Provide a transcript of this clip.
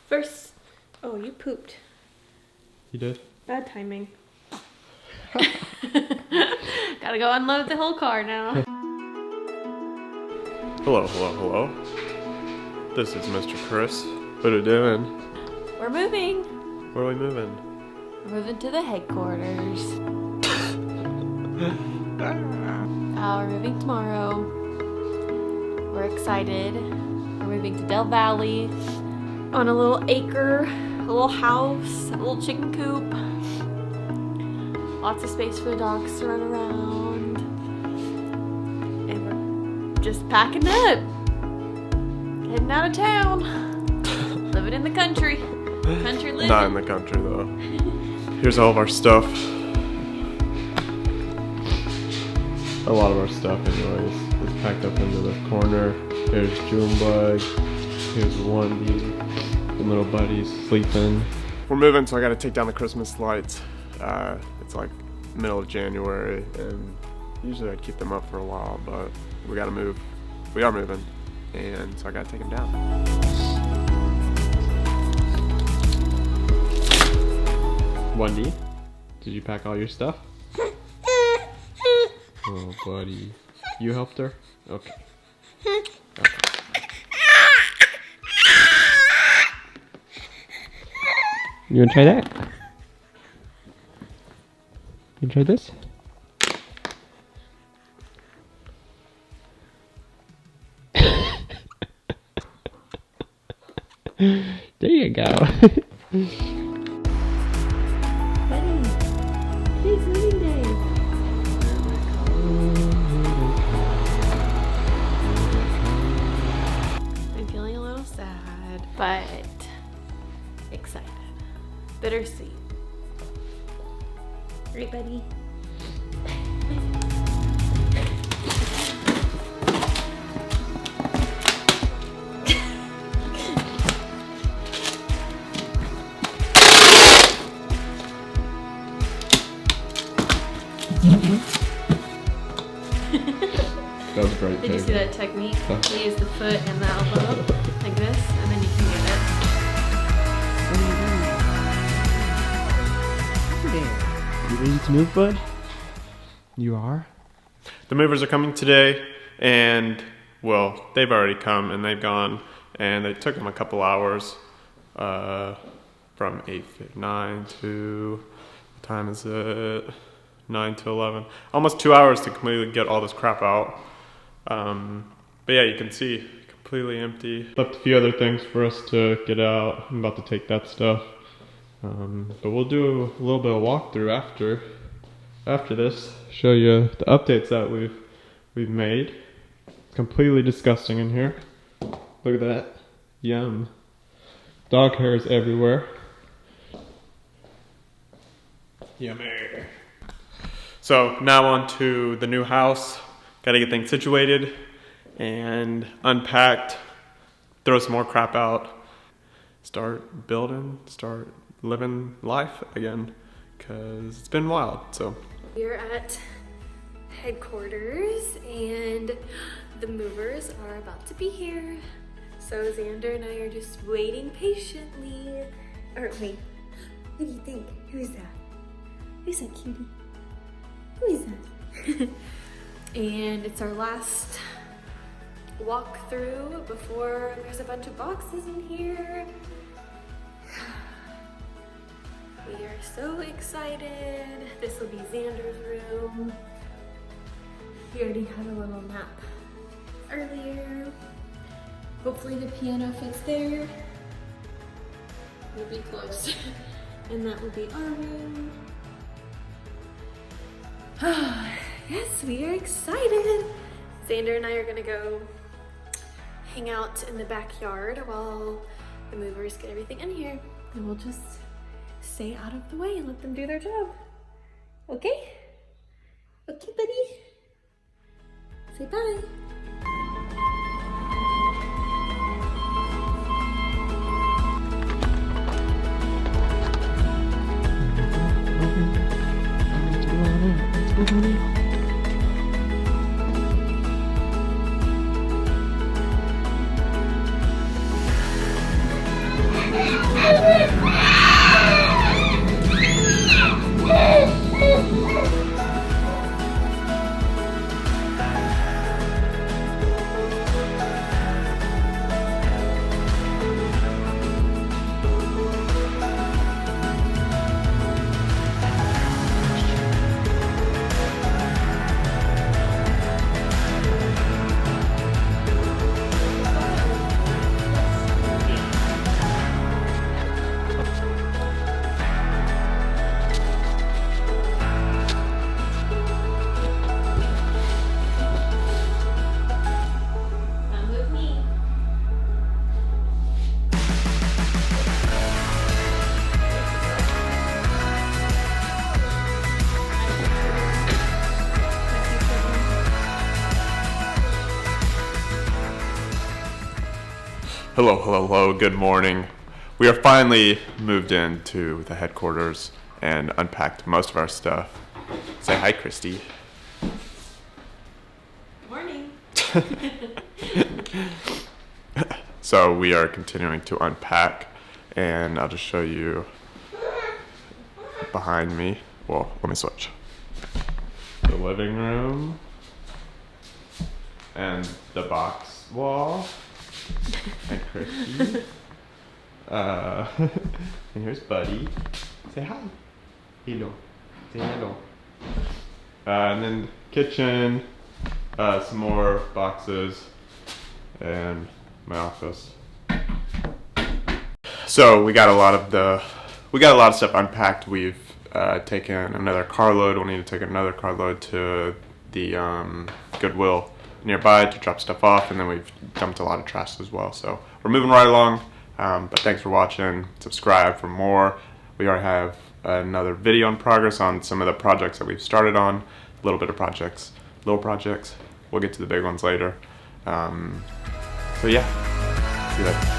First, oh, you pooped. You did? Bad timing. Gotta go unload the whole car now. Hello, hello, hello. This is Mr. Chris. What are we doing? We're moving. Where are we moving? We're moving to the headquarters. We're moving tomorrow. We're excited. We're moving to Del Valley on a little acre, a little house, a little chicken coop. Lots of space for the dogs to run around. And we're just packing up. Heading out of town. Living in the country. Country living. Not in the country though. Here's all of our stuff. A lot of our stuff anyways is packed up into the corner. Here's Junebug. Here's Wendy. The little buddies sleeping. We're moving, so I gotta take down the Christmas lights. It's like middle of January, and usually I'd keep them up for a while, but we gotta move. We are moving, and so I gotta take them down. Wendy, did you pack all your stuff? Oh, buddy. You helped her? Okay. You wanna try that? You try this? There you go. Buddy, today's moving day. I'm feeling a little sad, but excited. Bittersweet. Right, buddy? That was great. Did you see that technique? We use the foot and the elbow like this, and then you can get it. You ready to move, bud? You are? The movers are coming today, and, well, they've already come and they've gone, and it took them a couple hours from 9 to, what time is it? 9 to 11. Almost 2 hours to completely get all this crap out. But yeah, you can see, completely empty. Left a few other things for us to get out. I'm about to take that stuff. But we'll do a little bit of walkthrough after this. Show you the updates that we've made. It's completely disgusting in here. Look at that. Yum. Dog hair is everywhere. Yummy. So now on to the new house. Gotta get things situated and unpacked. Throw some more crap out. Start building, start living life again, because it's been wild. So We're at headquarters and the movers are about to be here. So Xander and I are just waiting patiently. Aren't we? What do you think? Who's that? Who's that cutie? Who is that? And it's our last walk through before there's a bunch of boxes in here. We are so excited. This will be Xander's room. He already had a little nap earlier. Hopefully the piano fits there. We'll be close. And that will be our room. Yes, we are excited. Xander and I are gonna go hang out in the backyard while the movers get everything in here. And we'll just stay out of the way and let them do their job. Okay? Okay, buddy? Say bye. Come with me. Hello, hello, hello, good morning. We are finally moved into the headquarters and unpacked most of our stuff. Say hi, Christy. Morning. So we are continuing to unpack, and I'll just show you behind me. Well, let me switch. The living room and the box wall. And Christy. And here's Buddy. Say hi. Hello. Say hello. And then kitchen, some more boxes, and my office. So we got a lot of stuff unpacked. We've taken another carload. We'll need to take another carload to the Goodwill nearby to drop stuff off, and then we've dumped a lot of trash as well. So we're moving right along. But thanks for watching. Subscribe for more. We already have another video in progress on some of the projects that we've started on. Little projects. We'll get to the big ones later. So yeah, see you later.